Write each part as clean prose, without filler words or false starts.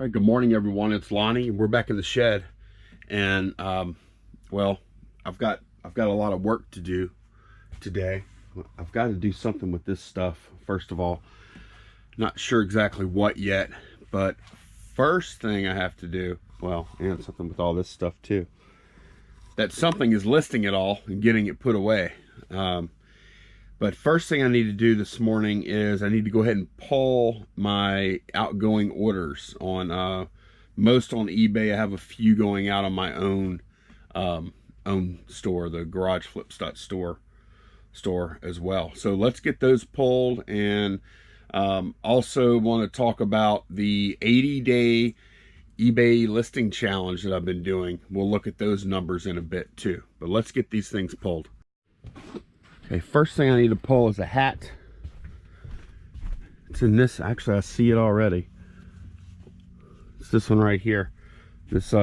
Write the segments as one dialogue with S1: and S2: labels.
S1: All right, good morning, everyone. It's Lonnie. We're back in the shed, and well, I've got a lot of work to do today. I've got to do something with this stuff. First of all, not sure exactly what yet, but first thing I have to do, well, and something with all this stuff too. That something is listing it all and getting it put away. But first thing I need to do this morning is I need to go ahead and pull my outgoing orders on most on eBay. I have a few going out on my own store, the Garage Flips store as well. So let's get those pulled, and also want to talk about the 80-day eBay listing challenge that I've been doing. We'll look at those numbers in a bit too, but let's get these things pulled. Okay, first thing I need to pull is a hat. It's in this, actually I see it already. It's this one right here. This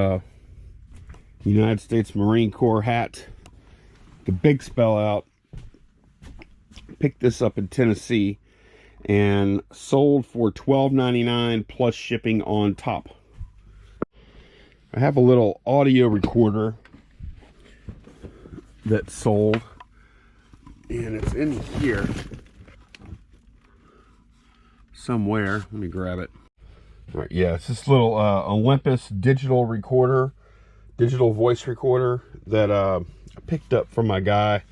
S1: United States Marine Corps hat. The big spell out. Picked this up in Tennessee and sold for $12.99 plus shipping on top. I have a little audio recorder that sold, and it's in here somewhere. Let me grab it. All right, yeah, it's this little Olympus digital recorder, digital voice recorder that I picked up from my guy.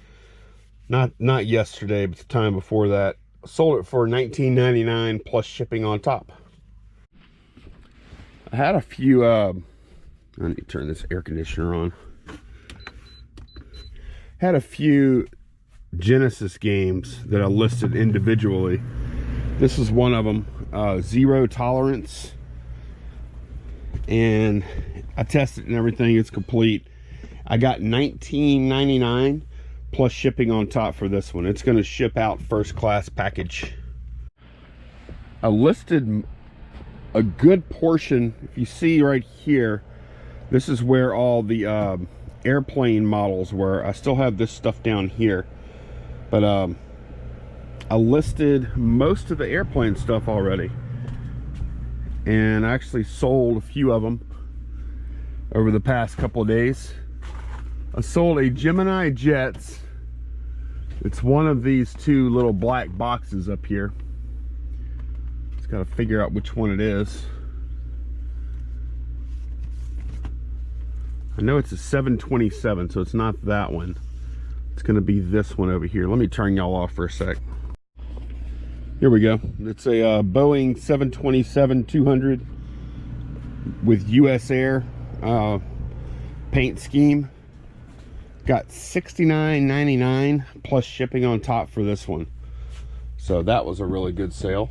S1: Not yesterday, but the time before that. Sold it for $19.99 plus shipping on top. I had a few. I need to turn this air conditioner on. Had a few Genesis games that I listed individually. This is one of them, Zero Tolerance, and I tested and everything. It's complete. I got $19.99 plus shipping on top for this one. It's going to ship out first class package. I listed a good portion. If you see right here, this is where all the airplane models were. I still have this stuff down here, but I listed most of the airplane stuff already, and I actually sold a few of them over the past couple of days. I sold a Gemini Jets. It's one of these two little black boxes up here. Just got to figure out which one it is. I know it's a 727, so it's not that one. It's going to be this one over here. Let me turn y'all off for a sec. Here we go. It's a Boeing 727-200 with US Air paint scheme. Got $69.99 plus shipping on top for this one. So that was a really good sale.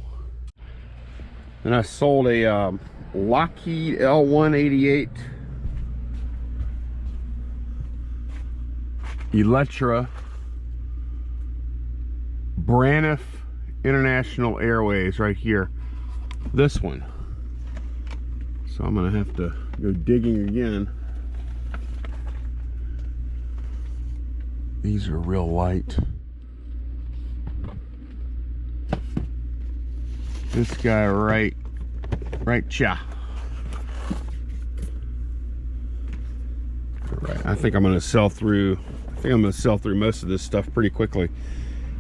S1: And I sold a Lockheed L188 Electra Braniff International Airways right here. This one. So I'm gonna have to go digging again. These are real light. This guy right cha. All right, I think I'm gonna sell through most of this stuff pretty quickly.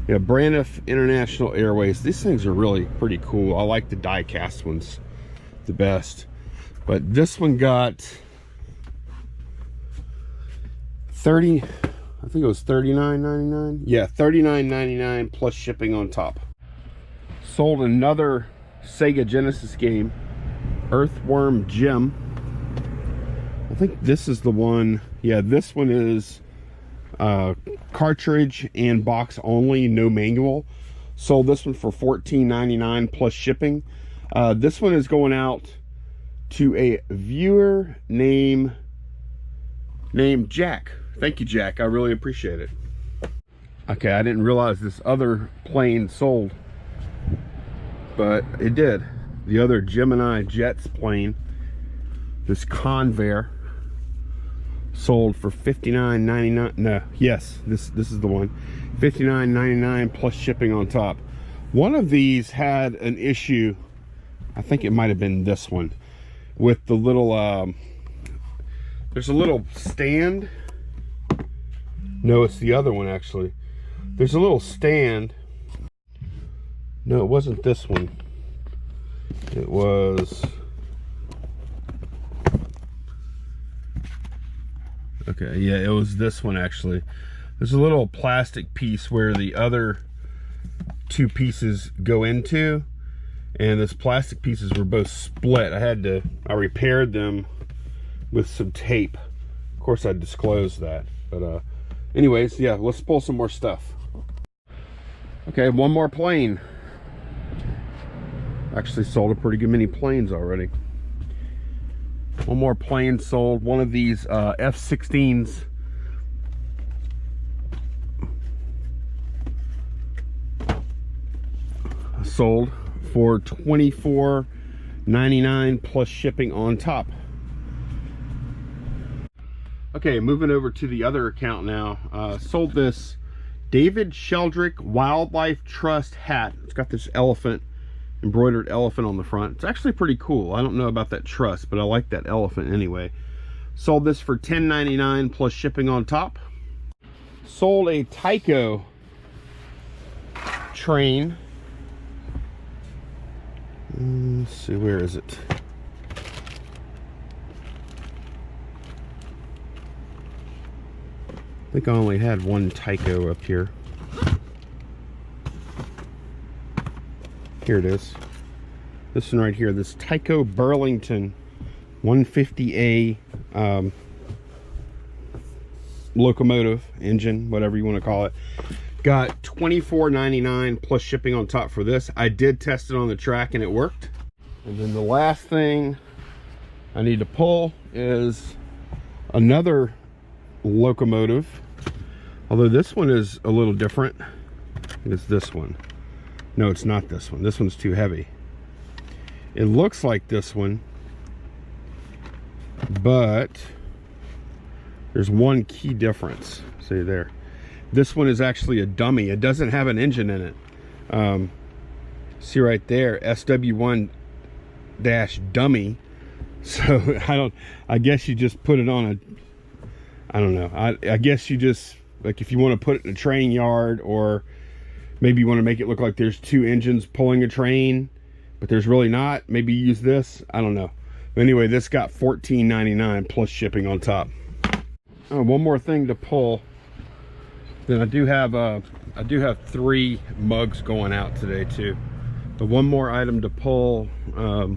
S1: Yeah, Braniff International Airways. These things are really pretty cool. I like the die cast ones the best. But this one got I think it was $39.99. Yeah, $39.99 plus shipping on top. Sold another Sega Genesis game, Earthworm Jim. I think this is the one. Yeah, this one is cartridge and box only, no manual. Sold this one for $14.99 plus shipping. This one is going out to a viewer named Jack. Thank you, Jack. I really appreciate it. Okay, I didn't realize this other plane sold, but it did. The other Gemini Jets plane, this Convair, sold for $59.99. No, yes, this is the one. $59.99 plus shipping on top. One of these had an issue. I think it might have been this one. with the little there's a little stand. No, it's the other one actually. There's a little stand. No, it wasn't this one. It was, okay, yeah, it was this one actually. There's a little plastic piece where the other two pieces go into, and those plastic pieces were both split. I repaired them with some tape. Of course, I disclosed that, but anyways, yeah, let's pull some more stuff. Okay, one more plane. Actually sold a pretty good many planes already. One more plane sold. One of these F-16s. Sold for $24.99 plus shipping on top. Okay, moving over to the other account now. Sold this David Sheldrick Wildlife Trust hat. It's got this elephant, embroidered elephant on the front. It's actually pretty cool. I don't know about that trust, but I like that elephant anyway. Sold this for $10.99 plus shipping on top. Sold a Tyco train. Let's see, where is it? I think I only had one Tyco up here. Here it is. This one right here, this Tyco Burlington 150A locomotive engine, whatever you want to call it. Got $24.99 plus shipping on top for this. I did test it on the track and it worked. And then the last thing I need to pull is another locomotive, although this one is a little different. It's this one. No, it's not this one. This one's too heavy. It looks like this one, but there's one key difference. See there, this one is actually a dummy. It doesn't have an engine in it. See right there, SW1 dummy. So I guess you just put it on a, I don't know. I guess you just, like, if you want to put it in a train yard, or maybe you want to make it look like there's two engines pulling a train, but there's really not. Maybe use this. I don't know. But anyway, this got $14.99 plus shipping on top. Oh, one more thing to pull. Then I do have 3 mugs going out today too. But one more item to pull as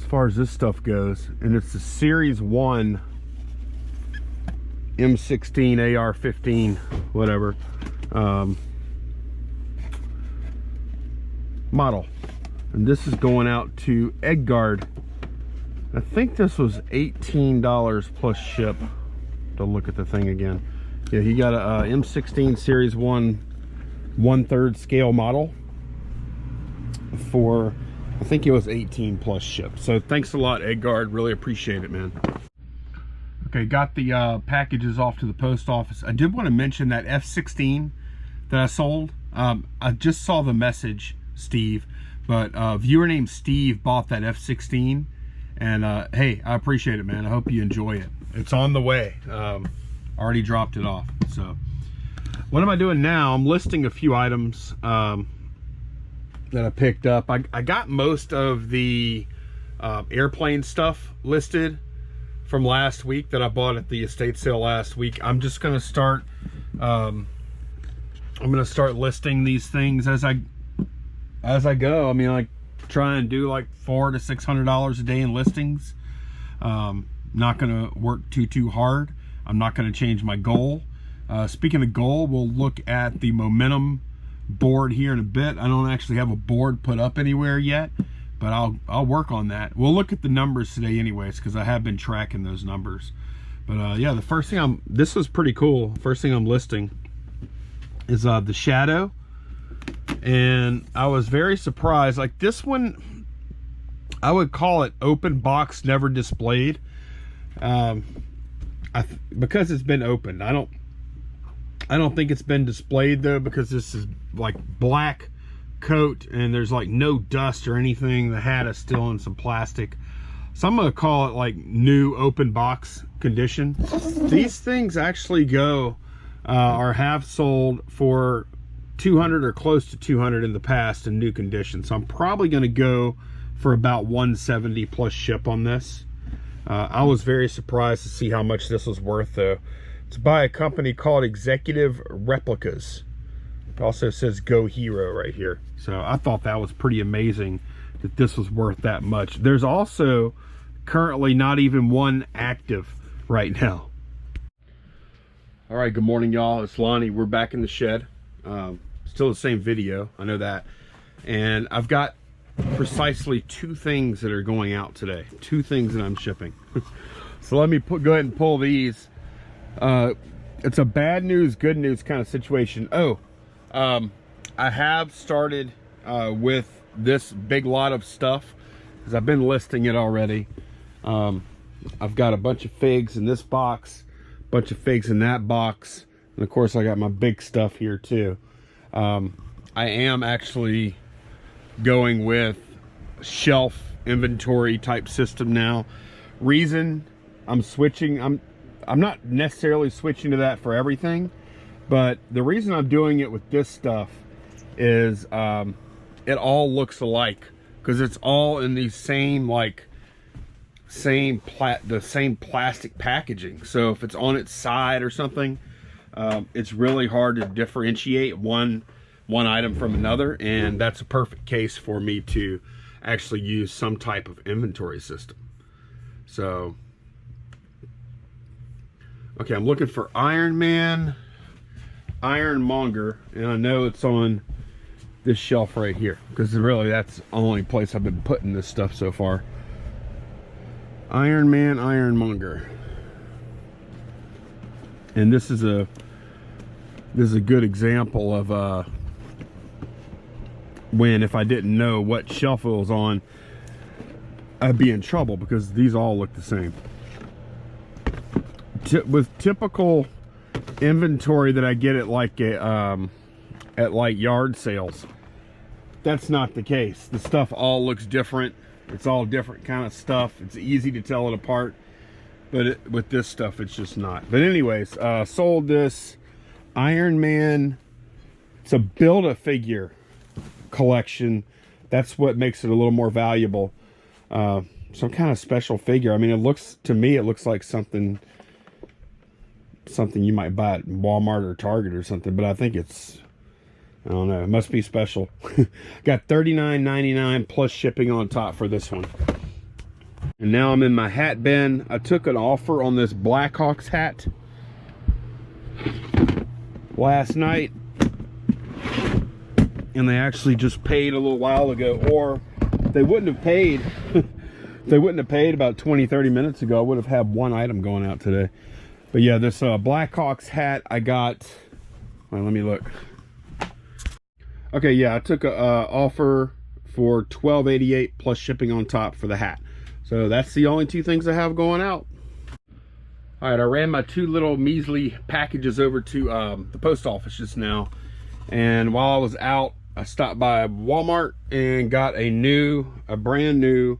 S1: far as this stuff goes, and it's the Series 1 M16 AR-15 whatever model, and this is going out to Edgard. I think this was $18 plus ship. To look at the thing again, yeah, he got a M16 Series 1 1/3 scale model for, I think it was 18 plus ship. So thanks a lot, Edgard, really appreciate it, man. Okay, got the packages off to the post office. I did want to mention that F-16 that I sold. I just saw the message, Steve, but viewer named Steve bought that F-16, and hey, I appreciate it, man. I hope you enjoy it. It's on the way. Already dropped it off. So what am I doing now? I'm listing a few items that I picked up. I got most of the airplane stuff listed from last week that I bought at the estate sale last week. I'm just gonna start listing these things as I go. I mean, like, try and do like $400 to $600 a day in listings. Not gonna work too hard. I'm not gonna change my goal. Speaking of goal, we'll look at the momentum board here in a bit. I don't actually have a board put up anywhere yet, but I'll work on that. We'll look at the numbers today anyways, because I have been tracking those numbers. But yeah, the first thing this was pretty cool. First thing I'm listing is the Shadow, and I was very surprised. Like, this one, I would call it open box, never displayed, because it's been opened. I don't think it's been displayed though, because this is like black coat and there's like no dust or anything. The hat is still in some plastic. So I'm gonna call it like new open box condition. These things actually go or have sold for 200 or close to 200 in the past in new condition. So I'm probably gonna go for about 170 plus ship on this. I was very surprised to see how much this was worth though. It's by a company called Executive Replicas. It also says Go Hero right here. So I thought that was pretty amazing that this was worth that much. There's also currently not even one active right now. All right, good morning y'all, it's Lonnie. We're back in the shed. Still the same video, I know that. And I've got precisely 2 things that are going out today. 2 things that I'm shipping. So let me go ahead and pull these. It's a bad news, good news kind of situation. I have started with this big lot of stuff because I've been listing it already. I've got a bunch of figs in this box, a bunch of figs in that box, and of course I got my big stuff here too. I am actually going with shelf inventory type system now. Reason I'm switching, I'm not necessarily switching to that for everything, but the reason I'm doing it with this stuff is it all looks alike because it's all in the same the same plastic packaging. So if it's on its side or something, it's really hard to differentiate one item from another, and that's a perfect case for me to actually use some type of inventory system. So okay, I'm looking for Iron Man, Ironmonger, and I know it's on this shelf right here because really that's the only place I've been putting this stuff so far. Iron Man, Ironmonger, and this is a good example of when if I didn't know what shelf it was on, I'd be in trouble because these all look the same. With typical inventory that I get at like yard sales, that's not the case. The stuff all looks different. It's all different kind of stuff. It's easy to tell it apart, but with this stuff it's just not. But anyways, sold this Iron Man. It's a Build-A-Figure collection. That's what makes it a little more valuable. Some kind of special figure. I mean, it looks, to me, it looks like something you might buy at Walmart or Target or something, but I think it's, I don't know, it must be special. Got $39.99 plus shipping on top for this one. And now I'm in my hat bin. I took an offer on this Blackhawks hat last night, and they actually just paid a little while ago, or they wouldn't have paid. They wouldn't have paid about 20-30 minutes ago. I would have had one item going out today. But yeah, this Blackhawks hat I got, well, let me look. Okay, yeah, I took a offer for $12.88 plus shipping on top for the hat. So that's the only 2 things I have going out. All right, I ran my 2 little measly packages over to the post office just now. And while I was out, I stopped by Walmart and got a brand new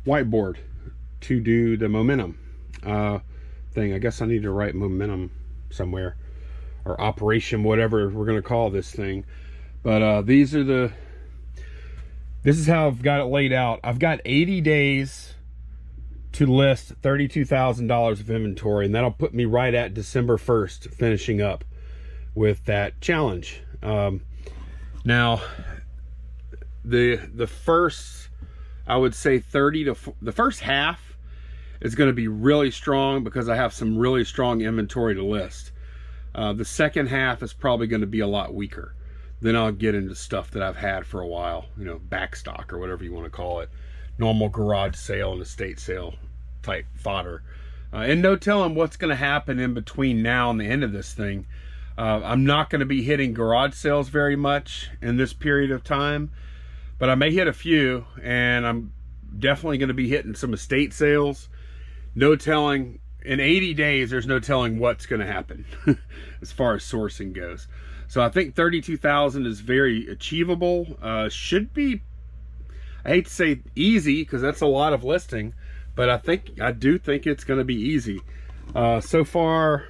S1: whiteboard to do the momentum thing. I guess I need to write momentum somewhere, or operation, whatever we're gonna call this thing. But this is how I've got it laid out. I've got 80 days to list $32,000 of inventory, and that'll put me right at December 1st, finishing up with that challenge. Now, the first, I would say the first half is going to be really strong because I have some really strong inventory to list. The second half is probably going to be a lot weaker. Then I'll get into stuff that I've had for a while, you know, back stock or whatever you want to call it, normal garage sale and estate sale type fodder. And no telling what's going to happen in between now and the end of this thing. I'm not going to be hitting garage sales very much in this period of time, but I may hit a few, and I'm definitely going to be hitting some estate sales. No telling, in 80 days, there's no telling what's going to happen as far as sourcing goes. So I think 32,000 is very achievable. Should be, I hate to say easy because that's a lot of listing, but I do think it's going to be easy. So far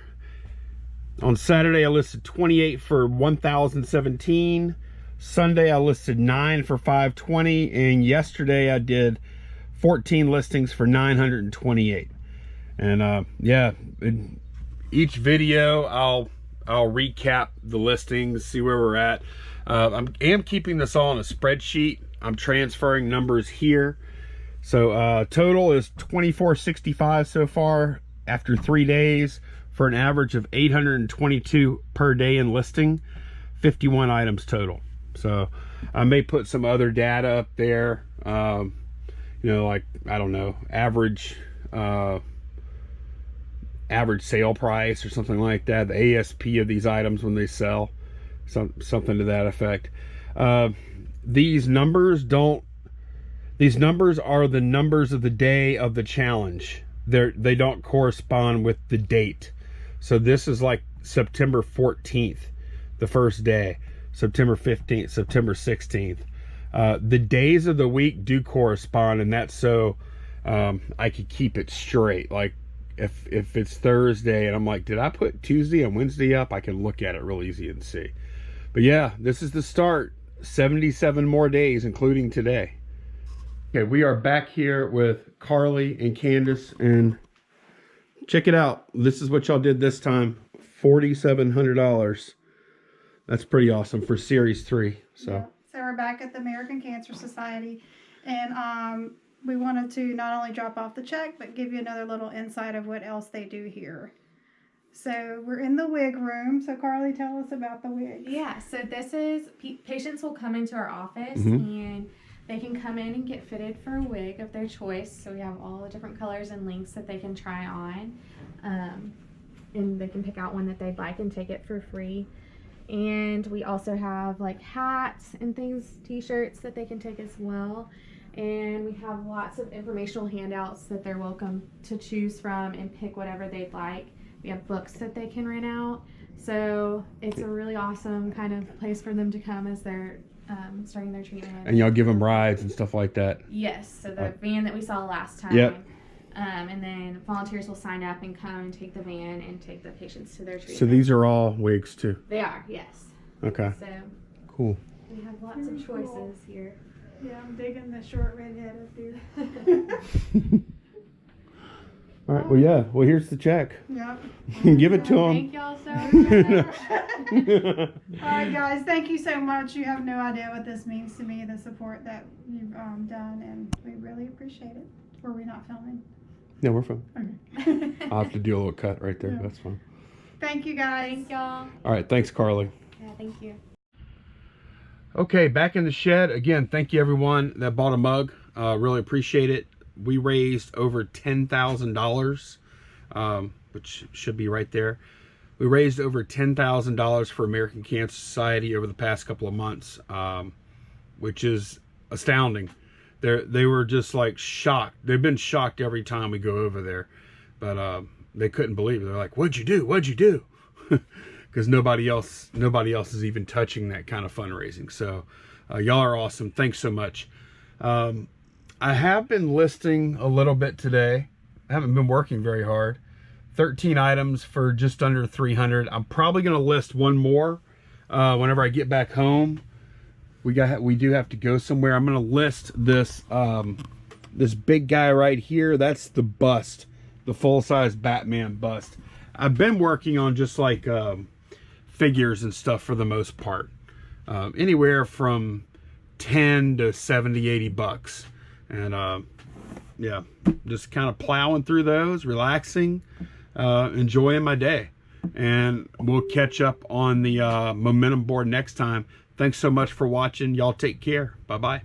S1: on Saturday I listed 28 for 1,017. Sunday I listed 9 for 520, and yesterday I did 14 listings for 928. And yeah, in each video I'll recap the listings, see where we're at. I am keeping this all in a spreadsheet. I'm transferring numbers here. So total is 2465 so far after 3 days, for an average of 822 per day in listing, 51 items total. So I may put some other data up there, you know, like, I don't know, average sale price or something like that, the ASP of these items when they sell, something to that effect. These numbers are the numbers of the day of the challenge. They don't correspond with the date. So this is like September 14th, the first day, September 15th, September 16th. The days of the week do correspond, and that's so I could keep it straight. Like if it's Thursday and I'm like, did I put Tuesday and Wednesday up? I can look at it real easy and see. But yeah, this is the start. 77 more days, including today. Okay, we are back here with Carly and Candace, and check it out. This is what y'all did this time. $4,700. That's pretty awesome for Series 3. So,
S2: yeah. So we're back at the American Cancer Society, and we wanted to not only drop off the check, but give you another little insight of what else they do here. So we're in the wig room. So Carly, tell us about the wigs.
S3: Yeah, so this is, patients will come into our office and they can come in and get fitted for a wig of their choice. So we have all the different colors and lengths that they can try on. And they can pick out one that they'd like and take it for free. And we also have like hats and things, t-shirts that they can take as well. And we have lots of informational handouts that they're welcome to choose from and pick whatever they'd like. We have books that they can rent out. So it's a really awesome kind of place for them to come as they're starting their treatment.
S1: and y'all give them rides and stuff like that.
S3: Yes, so the van that we saw last time.
S1: Yep.
S3: And then volunteers will sign up and come and take the van and take the patients to their treatment.
S1: So these are all wigs too?
S3: They are, yes.
S1: Okay.
S3: So
S1: cool.
S3: we have lots of choices here.
S2: Yeah, I'm digging the short redhead up here.
S1: All right, well, yeah. Well, here's the check.
S2: Yep.
S1: Give it to them.
S3: Thank y'all so much.
S2: All right, guys. Thank you so much. You have no idea what this means to me, the support that you've done, and we really appreciate it. Were we not filming?
S1: No, we're fine.
S2: Okay.
S1: I'll have to do a little cut right there.
S2: Yeah.
S1: That's fine.
S2: Thank you, guys.
S3: Thank y'all.
S1: All right, thanks, Carly.
S3: Yeah, thank you.
S1: Okay, back in the shed. Again, thank you, everyone that bought a mug. Really appreciate it. We raised over $10,000, which should be right there. We raised over $10,000 for American Cancer Society over the past couple of months, which is astounding. They were just like shocked. They've been shocked every time we go over there, but they couldn't believe it. They're like, "What'd you do? What'd you do?" Because nobody else is even touching that kind of fundraising. So y'all are awesome. Thanks so much. I have been listing a little bit today. I haven't been working very hard. 13 items for just under 300. I'm probably going to list one more whenever I get back home. We do have to go somewhere. I'm going to list this this big guy right here. That's the bust, the full-size Batman bust. I've been working on just like figures and stuff for the most part. Anywhere from 10 to 70, 80 bucks. And yeah, just kind of plowing through those, relaxing, enjoying my day. And we'll catch up on the momentum board next time. Thanks so much for watching. Y'all take care. Bye-bye.